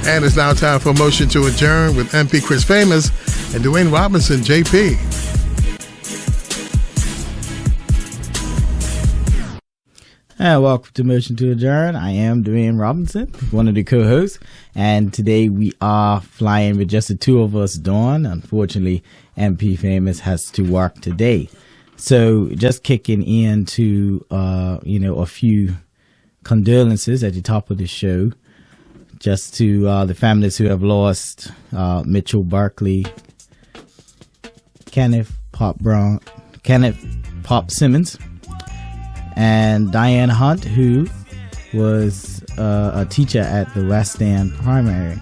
And it's now time for a motion to adjourn with MP Chris Famous and Dwayne Robinson, JP. And welcome to Motion to Adjourn. I am Dwayne Robinson, one of the co-hosts, and today we are flying with just the two of us, Dawn. Unfortunately, MP Famous has to work today. So just kicking into, a few condolences at the top of the show, just to the families who have lost Mitchell Barkley, Kenneth Pop Simmons, and Diane Hunt, who was a teacher at the West End Primary.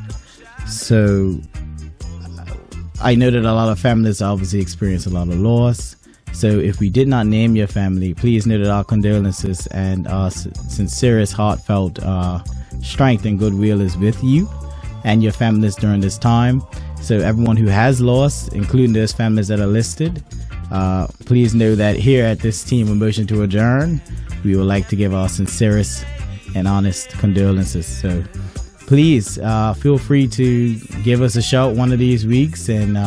So I know that a lot of families obviously experience a lot of loss. So if we did not name your family, please know that our condolences and our sincerest, heartfelt strength and goodwill is with you and your families during this time. So everyone who has lost, including those families that are listed, please know that here at this team of Motion to Adjourn, we would like to give our sincerest and honest condolences. So please feel free to give us a shout one of these weeks and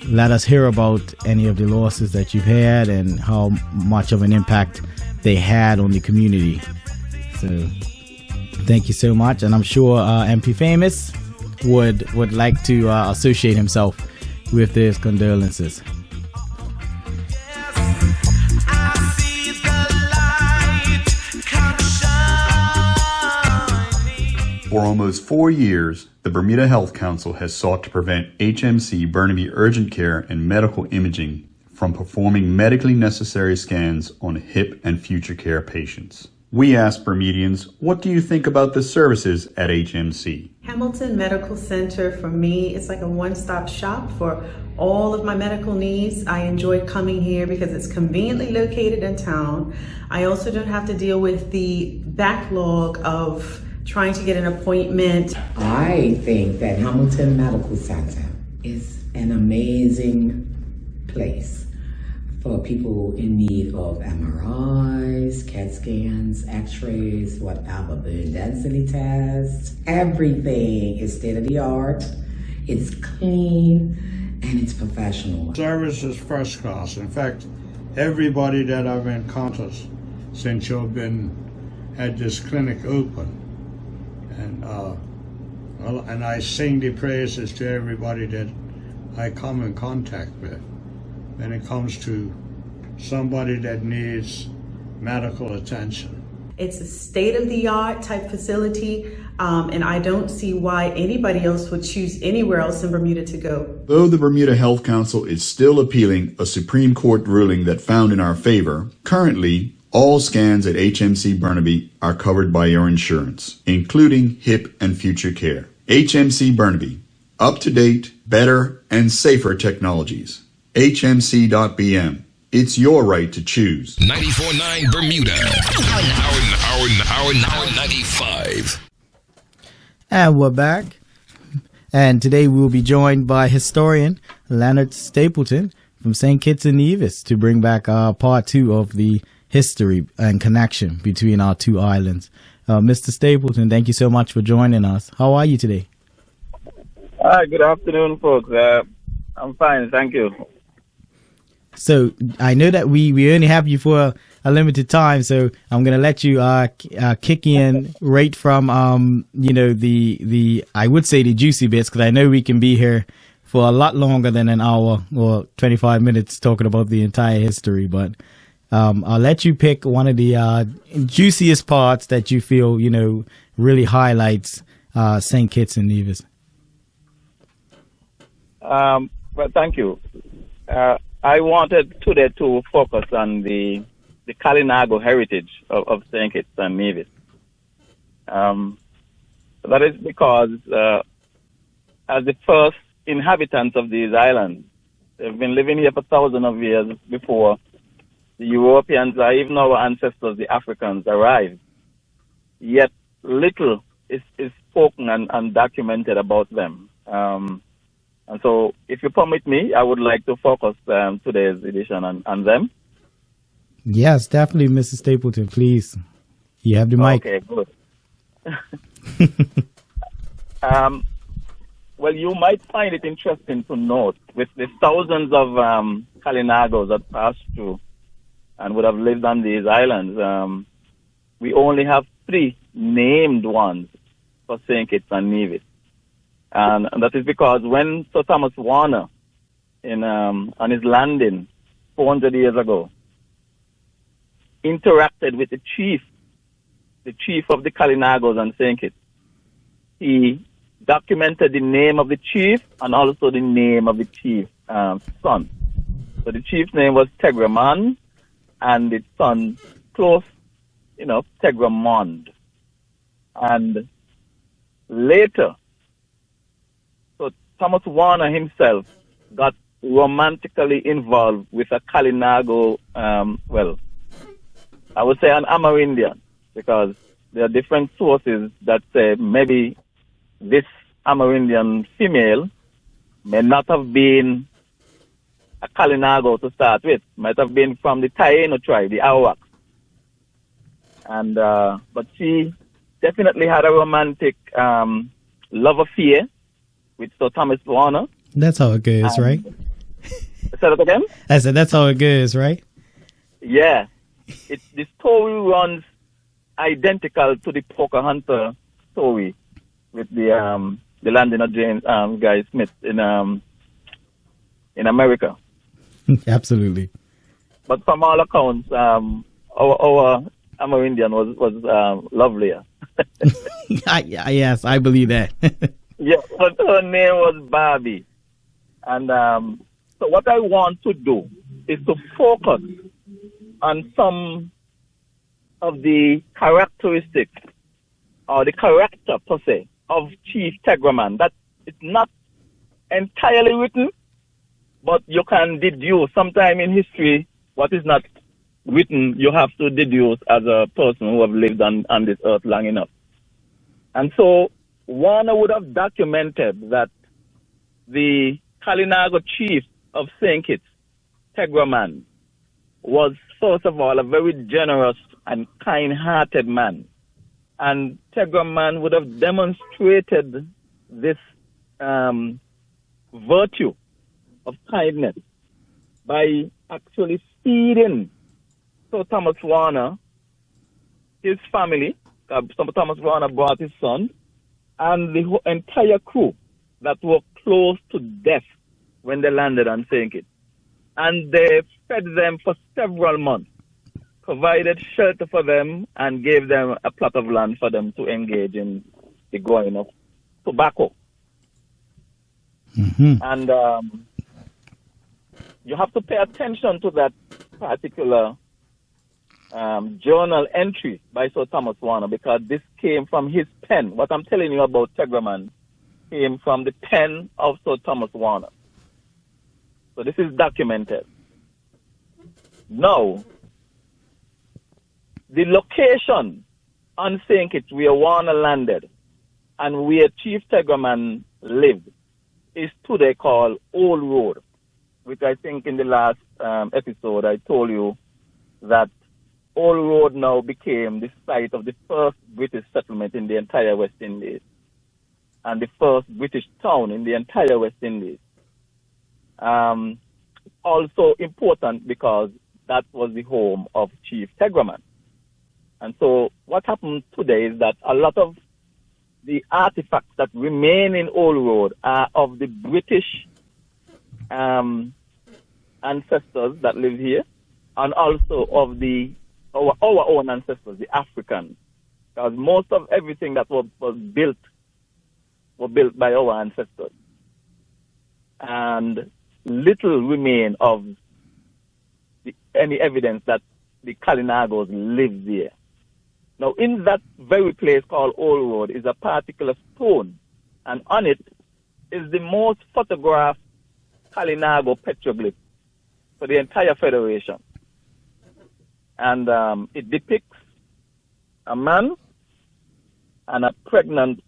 let us hear about any of the losses that you've had and how much of an impact they had on the community. So thank you so much. And I'm sure MP Famous would like to associate himself with those condolences. For almost 4 years, the Bermuda Health Council has sought to prevent HMC Burnaby Urgent Care and Medical Imaging from performing medically necessary scans on hip and future care patients. We asked Bermudians, what do you think about the services at HMC? Hamilton Medical Center, for me, it's like a one-stop shop for all of my medical needs. I enjoy coming here because it's conveniently located in town. I also don't have to deal with the backlog of trying to get an appointment. I think that Hamilton Medical Center is an amazing place for people in need of MRIs, CAT scans, x-rays, whatever, bone density tests. Everything is state-of-the-art, it's clean, and it's professional. Service is first class. In fact, everybody that I've encountered since you've had this clinic open, and I sing the praises to everybody that I come in contact with when it comes to somebody that needs medical attention. It's a state-of-the-art type facility, and I don't see why anybody else would choose anywhere else in Bermuda to go. Though the Bermuda Health Council is still appealing a Supreme Court ruling that found in our favor, currently all scans at HMC Burnaby are covered by your insurance, including hip and future care. HMC Burnaby, up-to-date, better, and safer technologies. HMC.BM. It's your right to choose. 94.9 Bermuda. Our 95. And we're back. And today we'll be joined by historian Leonard Stapleton from St. Kitts and Nevis to bring back part 2 of the history and connection between our two islands. Mr. Stapleton, thank you so much for joining us. How are you today? Good afternoon, folks. I'm fine, thank you. So I know that we only have you for a limited time, so I'm going to let you kick in right from the I would say the juicy bits, because I know we can be here for a lot longer than an hour or 25 minutes talking about the entire history, but I'll let you pick one of the juiciest parts that you feel, really highlights St. Kitts and Nevis. Well, thank you. I wanted today to focus on the Kalinago heritage of St. Kitts and Nevis. That is because as the first inhabitants of these islands, they've been living here for thousands of years before the Europeans or even our ancestors, the Africans, arrived. Yet little is spoken and documented about them. And so, if you permit me, I would like to focus today's edition on them. Yes, definitely, Mr. Stapleton, please. You have the mic. Okay, good. Well, you might find it interesting to note with the thousands of Kalinagos that passed through and would have lived on these islands. We only have 3 named ones for St. Kitts and Nevis. And that is because when Sir Thomas Warner, on his landing 400 years ago, interacted with the chief of the Kalinagos and St. Kitts, he documented the name of the chief and also the name of the chief's son. So the chief's name was Tegramon, and its son, close, Tegramond. And later, so Thomas Warner himself got romantically involved with a Kalinago, I would say an Amerindian, because there are different sources that say maybe this Amerindian female may not have been a Kalinago to start with, might have been from the Taino tribe, the Arawaks. And but she definitely had a romantic love affair with Sir Thomas Warner. That's how it goes, right? Say that again? I said that's how it goes, right? Yeah. The story runs identical to the Pocahontas story with the landing of James Guy Smith in America. Absolutely. But from all accounts, our Amerindian was lovelier. Yes, I believe that. Yeah, but her name was Barbie. And so what I want to do is to focus on some of the characteristics or the character per se of Chief Tegraman. That it's not entirely written, but you can deduce. Sometime in history, what is not written, you have to deduce as a person who have lived on this earth long enough. And so Warner would have documented that the Kalinago chief of St. Kitts, Tegraman, was first of all a very generous and kind-hearted man. And Tegraman would have demonstrated this virtue of kindness by actually feeding Sir Thomas Warner, his family. Sir Thomas Warner brought his son, and the entire crew that were close to death when they landed on St. Kitts. And they fed them for several months, provided shelter for them, and gave them a plot of land for them to engage in the growing of tobacco. Mm-hmm. And you have to pay attention to that particular journal entry by Sir Thomas Warner, because this came from his pen. What I'm telling you about Tegraman came from the pen of Sir Thomas Warner. So this is documented. Now, the location on St. Kitts where Warner landed and where Chief Tegraman lived is today called Old Road, which I think in the last episode I told you that Old Road now became the site of the first British settlement in the entire West Indies and the first British town in the entire West Indies. Also important because that was the home of Chief Tegraman. And so what happened today is that a lot of the artifacts that remain in Old Road are of the British ancestors that live here, and also of our own ancestors, the Africans. Because most of everything that was built were built by our ancestors. And little remain of any evidence that the Kalinagos lived there. Now, in that very place called Old Road is a particular stone, and on it is the most photographed Kalinago petroglyph for the entire Federation. And it depicts a man and a pregnant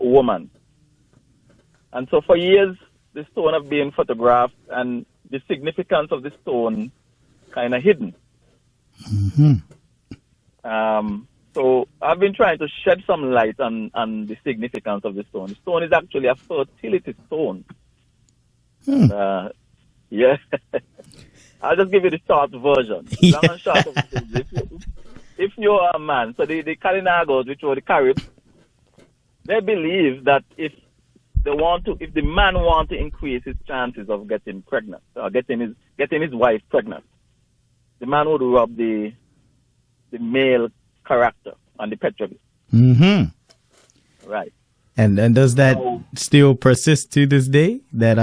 woman. And so for years, the stone have been photographed, and the significance of the stone kind of hidden. Mm-hmm. So I've been trying to shed some light on the significance of the stone. The stone is actually a fertility stone. Yeah. I'll just give you the short version. The long and short of it is if you're a man, so the Kalinagos, which were the Caribs, they believe that if the man want to increase his chances of getting pregnant, or getting his wife pregnant, the man would rub the male character on the petroglyph. Mm-hmm. Right. And does that still persist to this day? That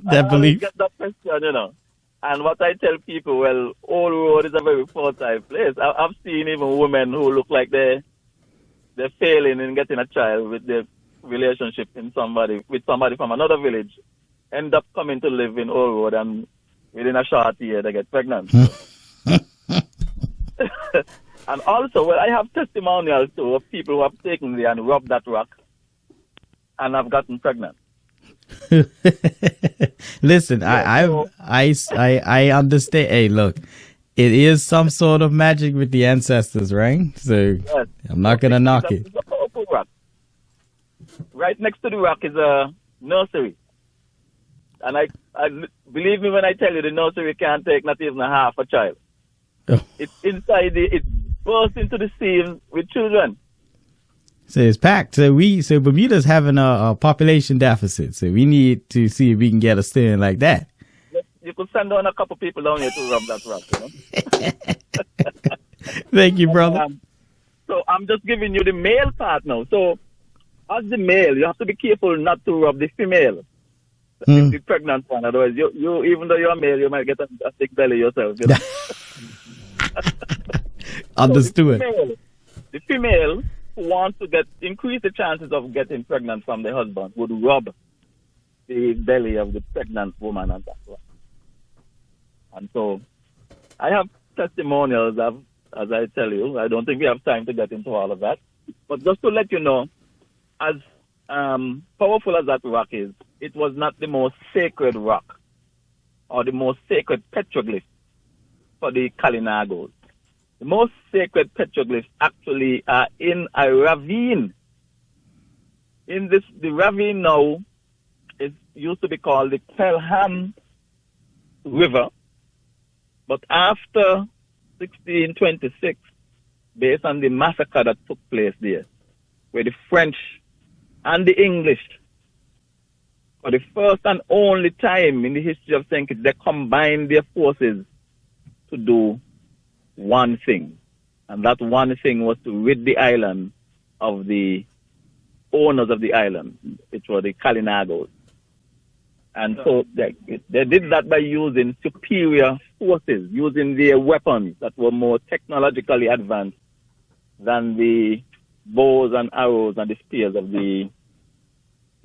that belief? I get that question, And what I tell people, well, Old Road is a very fertile place. I've seen even women who look like they're failing in getting a child with their relationship with somebody from another village, end up coming to live in Old Road, and within a short year they get pregnant. And also, well, I have testimonials too of people who have taken there and rubbed that rock and have gotten pregnant. Listen, I understand. Hey, look, it is some sort of magic with the ancestors, right? So yes. I'm not gonna knock it. It's a powerful rock. Right next to the rock is a nursery, and I believe me when I tell you the nursery can't take not even a half a child. Oh. It's inside it bursts into the scene with children. So it's packed. So Bermuda's having a population deficit. So we need to see if we can get a stand like that. You could send down a couple people down here to rub that rock, Thank you, brother. So I'm just giving you the male part now. So as the male, you have to be careful not to rub the female, the pregnant one. Otherwise, you even though you're a male, you might get a thick belly yourself. Understood. So the female who wants to increase the chances of getting pregnant from the husband would rub the belly of the pregnant woman and that one. And so I have testimonials of, as I tell you, I don't think we have time to get into all of that. But just to let you know, as powerful as that rock is, it was not the most sacred rock or the most sacred petroglyph for the Kalinagos. The most sacred petroglyphs actually are in a ravine. The ravine now used to be called the Pelham River, but after 1626, based on the massacre that took place there, where the French and the English, for the first and only time in the history of St. Kitts, they combined their forces to do one thing. And that one thing was to rid the island of the owners of the island, which were the Kalinagos. And so they did that by using superior forces, using their weapons that were more technologically advanced than the bows and arrows and the spears of the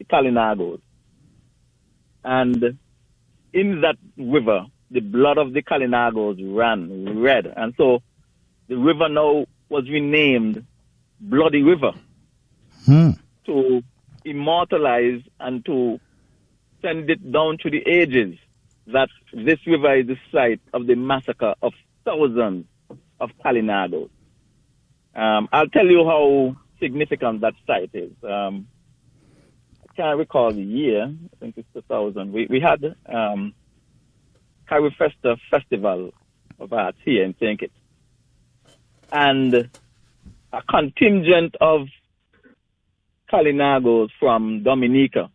Kalinagos. And in that river, the blood of the Kalinagos ran red. And so the river now was renamed Bloody River to immortalize and to send it down to the ages that this river is the site of the massacre of thousands of Kalinagos. I'll tell you how significant that site is. I can't recall the year. I think it's 2000. We had Carifesta Festival of Arts here in St. Kitts. And a contingent of Kalinagos from Dominica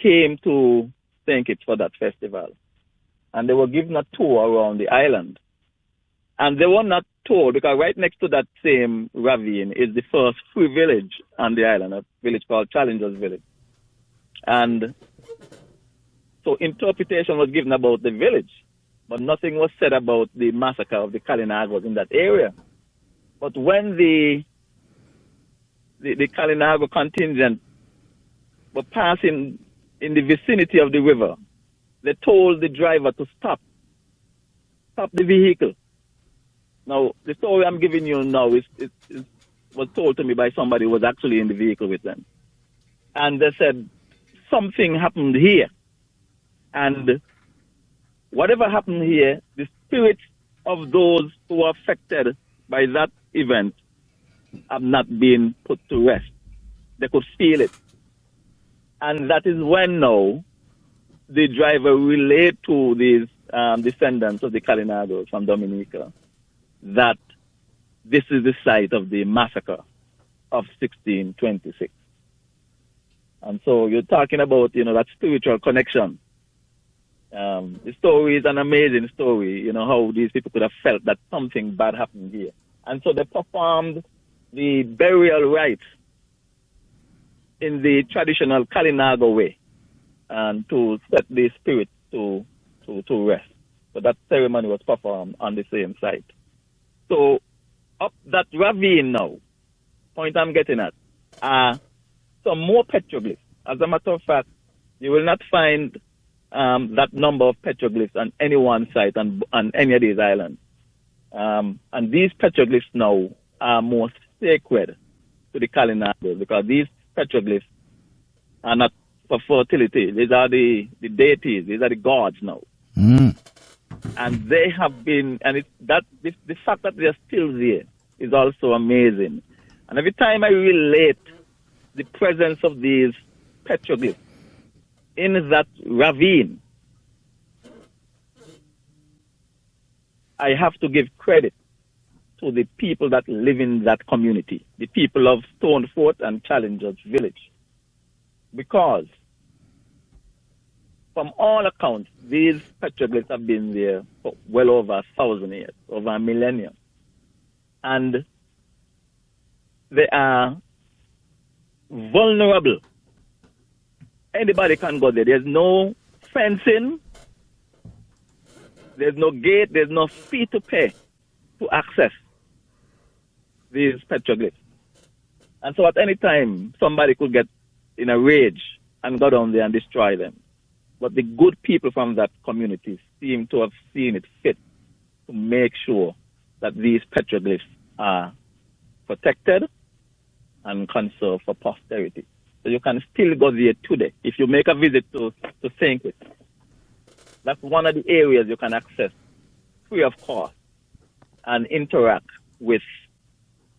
came to St. Kitts for that festival. And they were given a tour around the island. And they were not told, because right next to that same ravine is the first free village on the island, a village called Challengers Village. And so interpretation was given about the village, but nothing was said about the massacre of the Kalinagos in that area. But when the Kalinago contingent were passing in the vicinity of the river, they told the driver to stop the vehicle. Now, the story I'm giving you now was told to me by somebody who was actually in the vehicle with them. And they said, something happened here. And whatever happened here, the spirits of those who were affected by that event have not been put to rest. They could feel it. And that is when now the driver relayed to these descendants of the Kalinagos from Dominica that this is the site of the massacre of 1626. And so you're talking about, that spiritual connection. The story is an amazing story, how these people could have felt that something bad happened here. And so they performed the burial rites in the traditional Kalinago way and to set the spirit to rest. So that ceremony was performed on the same site. So up that ravine now, point I'm getting at, are some more petroglyphs. As a matter of fact, you will not find that number of petroglyphs on any one site on any of these islands. And these petroglyphs now are more sacred to the Kalinago because these petroglyphs are not for fertility. These are the deities. These are the gods now. Mm. And they have been, and the fact that they are still there is also amazing. And every time I relate the presence of these petroglyphs in that ravine, I have to give credit to the people that live in that community, the people of Stonefort and Challengers Village. Because from all accounts, these petroglyphs have been there for well over 1,000 years, over a millennium. And they are vulnerable. Anybody can go there. There's no fencing. There's no gate. There's no fee to pay to access these petroglyphs. And so at any time, somebody could get in a rage and go down there and destroy them. But the good people from that community seem to have seen it fit to make sure that these petroglyphs are protected and conserved for posterity. So you can still go there today. If you make a visit to St. Kitts, that's one of the areas you can access free of cost and interact with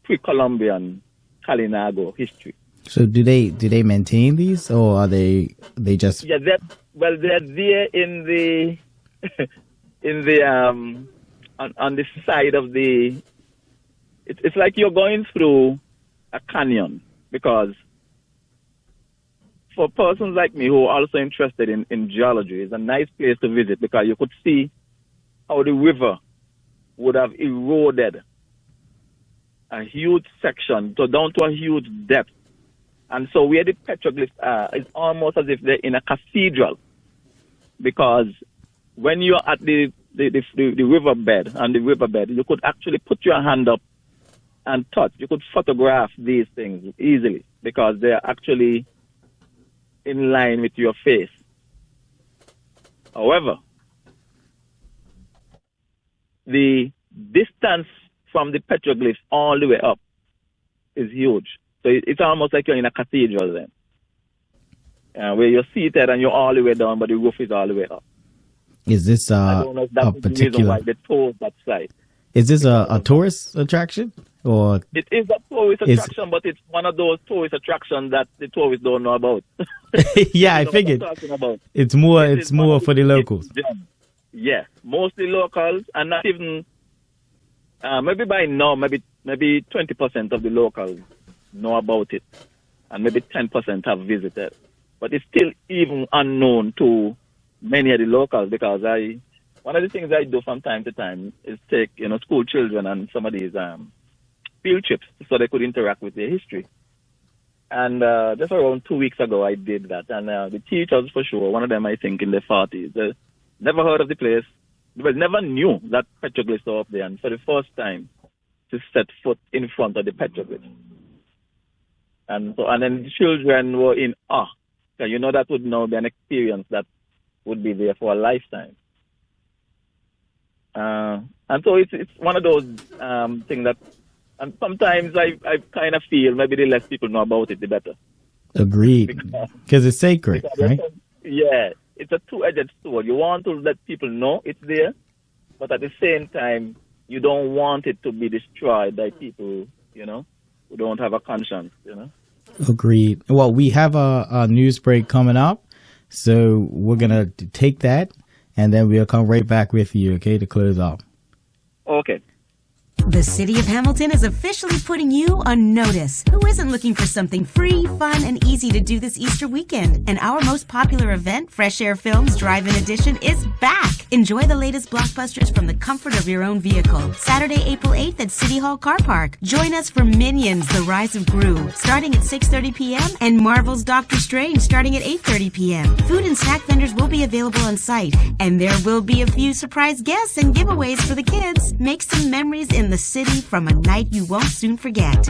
pre-Columbian Kalinago history. So do they maintain these, or are they just? Yeah, they're there in the on the side of the. It's like you're going through a canyon, because for persons like me who are also interested in geology, it's a nice place to visit because you could see how the river would have eroded a huge section down to a huge depth. And so where the petroglyphs are, it's almost as if they're in a cathedral, because when you're at the riverbed, you could actually put your hand up and touch. You could photograph these things easily because they're actually in line with your face. However, the distance from the petroglyphs all the way up is huge. So it's almost like you're in a cathedral then, where you're seated and you're all the way down, but the roof is all the way up. Is this I don't know if that's the reason why they chose that site. Is this a tourist attraction, or it is a tourist attraction? But it's one of those tourist attractions that the tourists don't know about. Yeah, I figured. It's more for the locals. Yeah, mostly locals, and not even maybe by now, maybe 20% of the locals know about it, and maybe 10% have visited. But it's still even unknown to many of the locals, because one of the things I do from time to time is take school children on some of these field trips so they could interact with their history. And just around 2 weeks ago I did that, and the teachers, for sure, one of them I think in their 40s, they never heard of the place, but never knew that petroglyphs were up there, and for the first time to set foot in front of the petroglyphs. And then the children were in awe. So, that would now be an experience that would be there for a lifetime. And so it's one of those things that, and sometimes I kind of feel maybe the less people know about it, the better. Agreed. Because it's sacred, right? Yeah, it's a two-edged sword. You want to let people know it's there, but at the same time, you don't want it to be destroyed by people, who don't have a conscience, Agreed. Well, we have a news break coming up, so we're going to take that, and then we'll come right back with you, okay, to close off. Okay. The city of Hamilton is officially putting you on notice. Who isn't looking for something free, fun, and easy to do this Easter weekend? And our most popular event, Fresh Air Films Drive-In Edition, is back. Enjoy the latest blockbusters from the comfort of your own vehicle. Saturday, April 8th at City Hall Car Park. Join us for Minions: The Rise of Gru, starting at 6:30 p.m., and Marvel's Doctor Strange, starting at 8:30 p.m. Food and snack vendors will be available on site, and there will be a few surprise guests and giveaways for the kids. Make some memories in the city from a night you won't soon forget.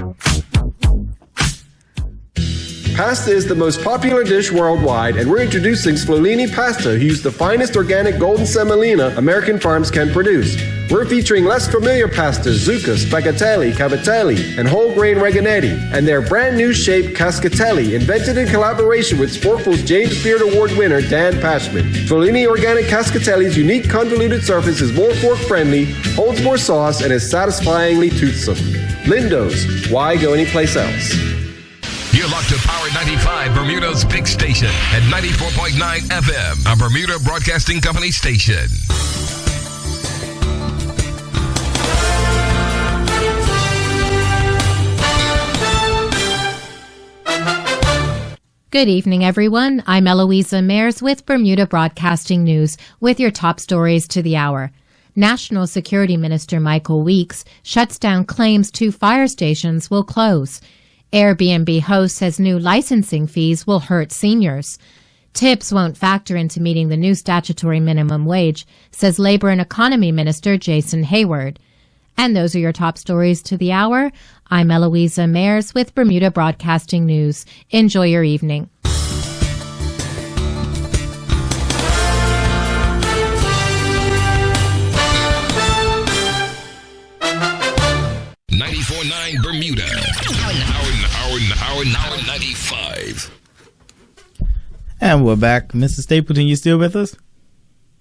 Pasta is the most popular dish worldwide, and we're introducing Sflolini Pasta, who use the finest organic golden semolina American farms can produce. We're featuring less familiar pastas, zucca, spaghetti, cavatelli, and whole grain reganetti, and their brand new shape, cascatelli, invented in collaboration with Sporkful's James Beard Award winner Dan Pashman. Sflolini Organic Cascatelli's unique convoluted surface is more fork friendly, holds more sauce, and is satisfyingly toothsome. Lindo's, why go anyplace else? You're locked to Power 95, Bermuda's big station, at 94.9 FM, a Bermuda Broadcasting Company station. Good evening, everyone. I'm Eloisa Mayers with Bermuda Broadcasting News with your top stories to the hour. National Security Minister Michael Weeks shuts down claims 2 fire stations will close. Airbnb host says new licensing fees will hurt seniors. Tips won't factor into meeting the new statutory minimum wage, says Labor and Economy Minister Jason Hayward. And those are your top stories to the hour. I'm Eloisa Mayers with Bermuda Broadcasting News. Enjoy your evening. 94.9 Bermuda. Our 95. And we're back. Mr. Stapleton, you still with us?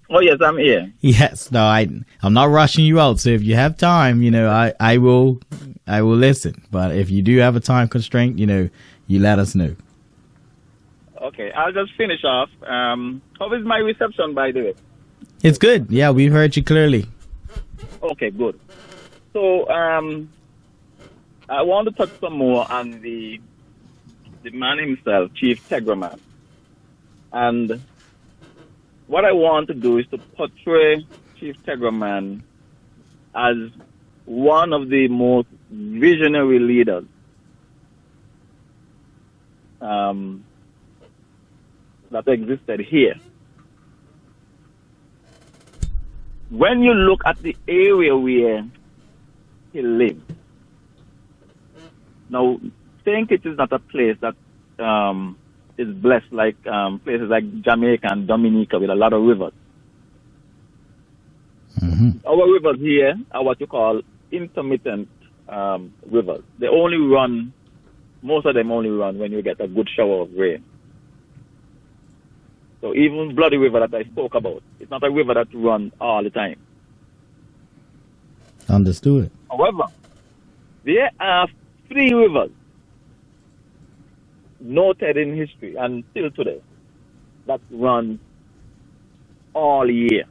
Oh, yes, I'm here. Yes. No, I'm not rushing you out. So if you have time, I will listen. But if you do have a time constraint, you let us know. Okay, I'll just finish off. How is my reception, by the way? It's good. Yeah, we've heard you clearly. Okay, good. So, I want to touch some more on the man himself, Chief Tegraman. And what I want to do is to portray Chief Tegraman as one of the most visionary leaders that existed here. When you look at the area where he lived, now think it is not a place that is blessed like places like Jamaica and Dominica with a lot of rivers. Mm-hmm. Our rivers here are what you call intermittent rivers. They only run, most of them only run when you get a good shower of rain. So even Bloody River that I spoke about, it's not a river that runs all the time. Understood. However, there are 3 rivers noted in history and still today that run all year.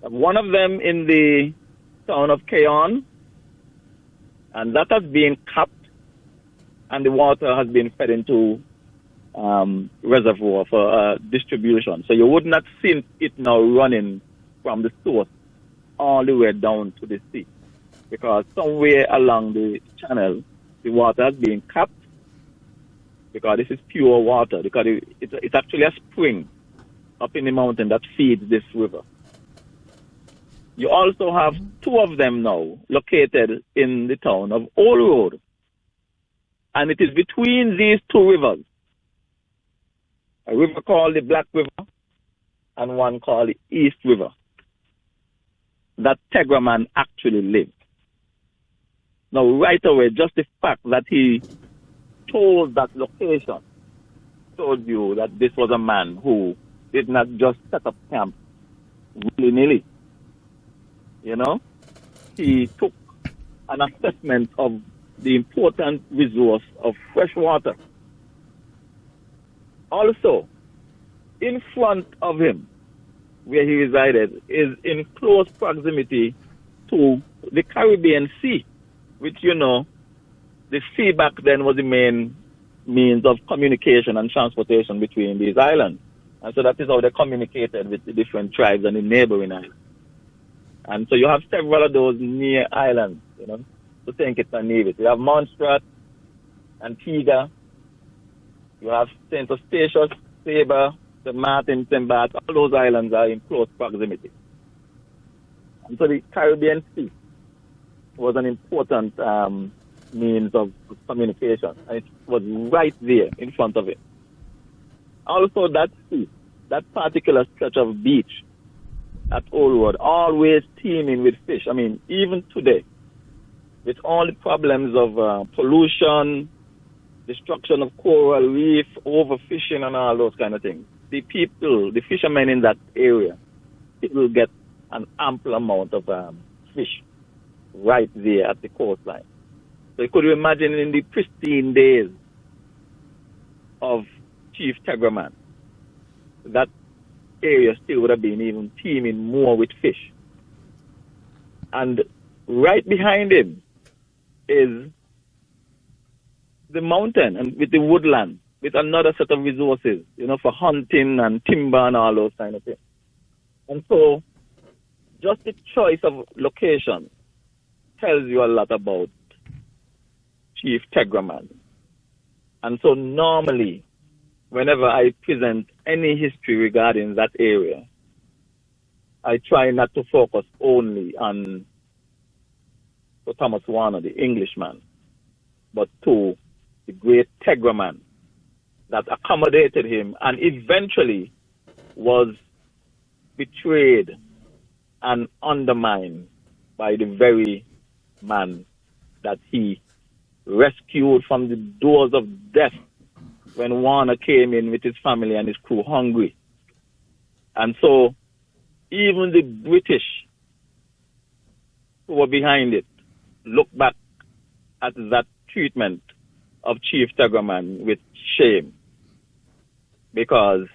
One of them in the town of Keon, and that has been capped, and the water has been fed into reservoir for distribution. So you would not see it now running from the source all the way down to the sea, because somewhere along the channel, the water has been capped, because this is pure water, because it's actually a spring up in the mountain that feeds this river. You also have 2 of them now located in the town of Old Road, and it is between these 2 rivers, a river called the Black River and one called the East River, that Tegraman actually lived. Now, right away, just the fact that he chose that location told you that this was a man who did not just set up camp willy-nilly. He took an assessment of the important resource of fresh water. Also, in front of him, where he resided, is in close proximity to the Caribbean Sea, which, the sea back then was the main means of communication and transportation between these islands. And so that is how they communicated with the different tribes and the neighboring islands. And so you have several of those near islands, to St. Kitts and Nevis. You have Montserrat, Antigua, you have St. Eustatius, Sabre, St. Martin, St. Barth. All those islands are in close proximity. And so the Caribbean Sea was an important means of communication. And it was right there in front of it. Also, that sea, that particular stretch of beach at Old Road, always teeming with fish. I mean, even today, with all the problems of pollution, destruction of coral reef, overfishing and all those kind of things, the fishermen in that area, it will get an ample amount of fish right there at the coastline. So you could imagine in the pristine days of Chief Tegraman, that area still would have been even teeming more with fish. And right behind him is the mountain and with the woodland, with another set of resources, for hunting and timber and all those kind of things. And so just the choice of location tells you a lot about Chief Tegraman. And so normally, whenever I present any history regarding that area, I try not to focus only on Sir Thomas Warner, the Englishman, but to the great Tegraman that accommodated him and eventually was betrayed and undermined by the very man that he rescued from the doors of death when Warner came in with his family and his crew hungry. And so even the British who were behind it look back at that treatment of Chief Tegraman with shame, because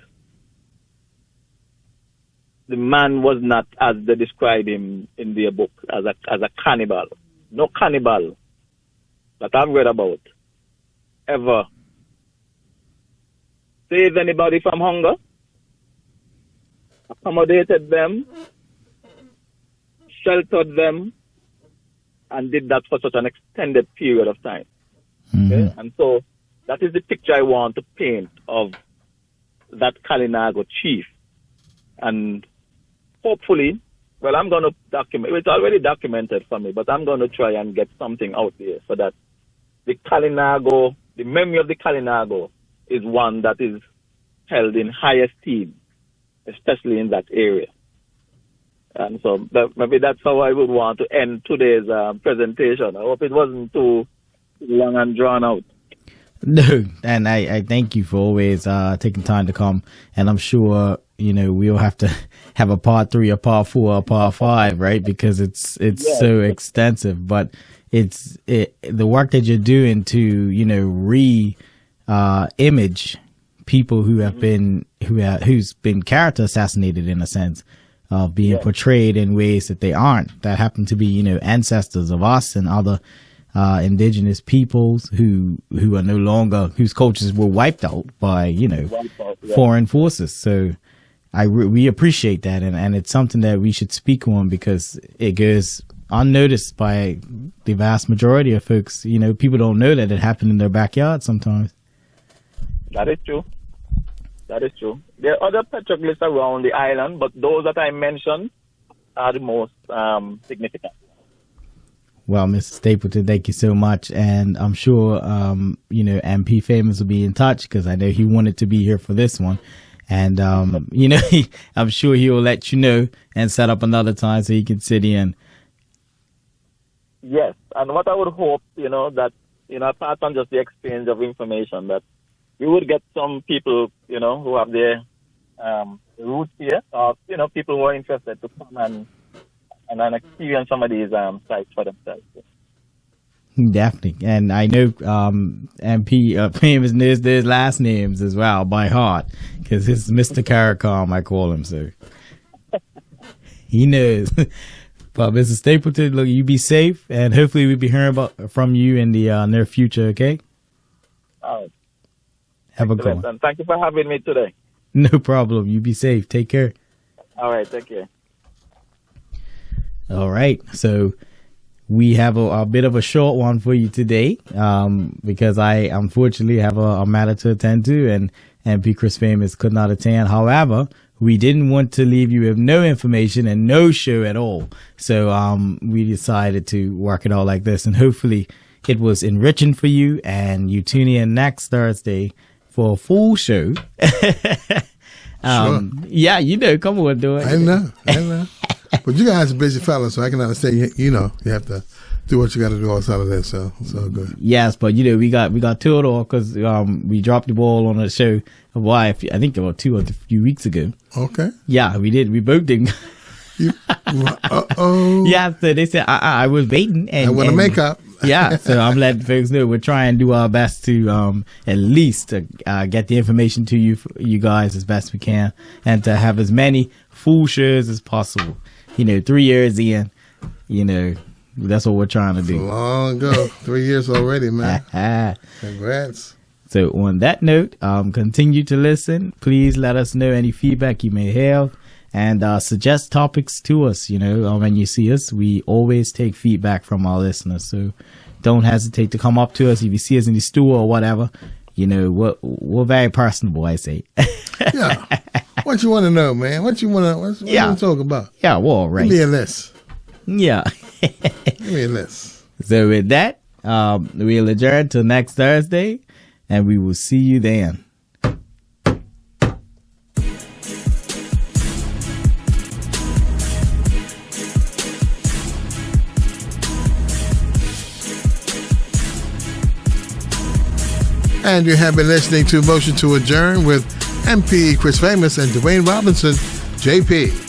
the man was not, as they describe him in their book, as a cannibal. No cannibal that I've read about ever saved anybody from hunger, accommodated them, sheltered them, and did that for such an extended period of time. Okay? And so that is the picture I want to paint of that Kalinago chief. And hopefully, well, I'm going to document, it's already documented for me, but I'm going to try and get something out there so that the Kalinago, the memory of the Kalinago is one that is held in high esteem, especially in that area. And so maybe that's how I would want to end today's presentation. I hope it wasn't too long and drawn out. No, and I thank you for always taking time to come. And I'm sure, we'll have to have a part 3, a part 4, a part 5, right? Because it's so extensive. But the work that you're doing to, image people who have been, who's been character assassinated in a sense of being portrayed in ways that they aren't, that happen to be, ancestors of us and other indigenous peoples who are no longer, whose cultures were wiped out by, foreign forces. So we appreciate that. And it's something that we should speak on because it goes unnoticed by the vast majority of folks. People don't know that it happened in their backyard sometimes. That is true. That is true. There are other petroglyphs around the island, but those that I mentioned are the most significant. Well, Mr. Stapleton, thank you so much. And I'm sure, MP Famous will be in touch because I know he wanted to be here for this one. And, I'm sure he will let you know and set up another time so he can sit in. Yes. And what I would hope, that, apart from just the exchange of information, that we would get some people, who have their routes here, or people who are interested to come and experience some of these sites for themselves. Definitely. And I know MP Famous knows their last names as well by heart, because it's Mr. Caracom, I call him, so he knows. But Mr. Stapleton, look, you be safe, and hopefully we'll be hearing from you in the near future, okay? All right. Have a good one. Thank you for having me today. No problem. You be safe. Take care. All right. Take care. All right. So we have a bit of a short one for you today, because I unfortunately have a matter to attend to, and MP Chris Famous could not attend. However, we didn't want to leave you with no information and no show at all. So we decided to work it out like this, and hopefully it was enriching for you, and you tune in next Thursday for a full show. Sure. Yeah, come on, do it. I know. But you guys are busy fellas, so I can understand. You have to do what you got to do outside of that. So it's all good. Yes, but we got toured off because we dropped the ball on a show. I think about 2 or 3 weeks ago. Okay. Yeah, we did. We both didn't. Yeah, so they said I was waiting, and I want to make up. Yeah, so I'm letting folks know we're trying to do our best to at least get the information to you guys as best we can, and to have as many full shows as possible. 3 years in, that's what we're trying to do. Long ago, 3 years already, man. Congrats. So on that note, continue to listen. Please let us know any feedback you may have, and suggest topics to us. When you see us, we always take feedback from our listeners. So don't hesitate to come up to us if you see us in the store or whatever. We're very personable, I say. Yeah. What you want to know, man? What you want to talk about? Yeah, well, right. Give me a list. Yeah. Give me a list. So with that, we'll adjourn till next Thursday, and we will see you then. And you have been listening to Motion to Adjourn with MP Chris Famous and Dwayne Robinson, JP.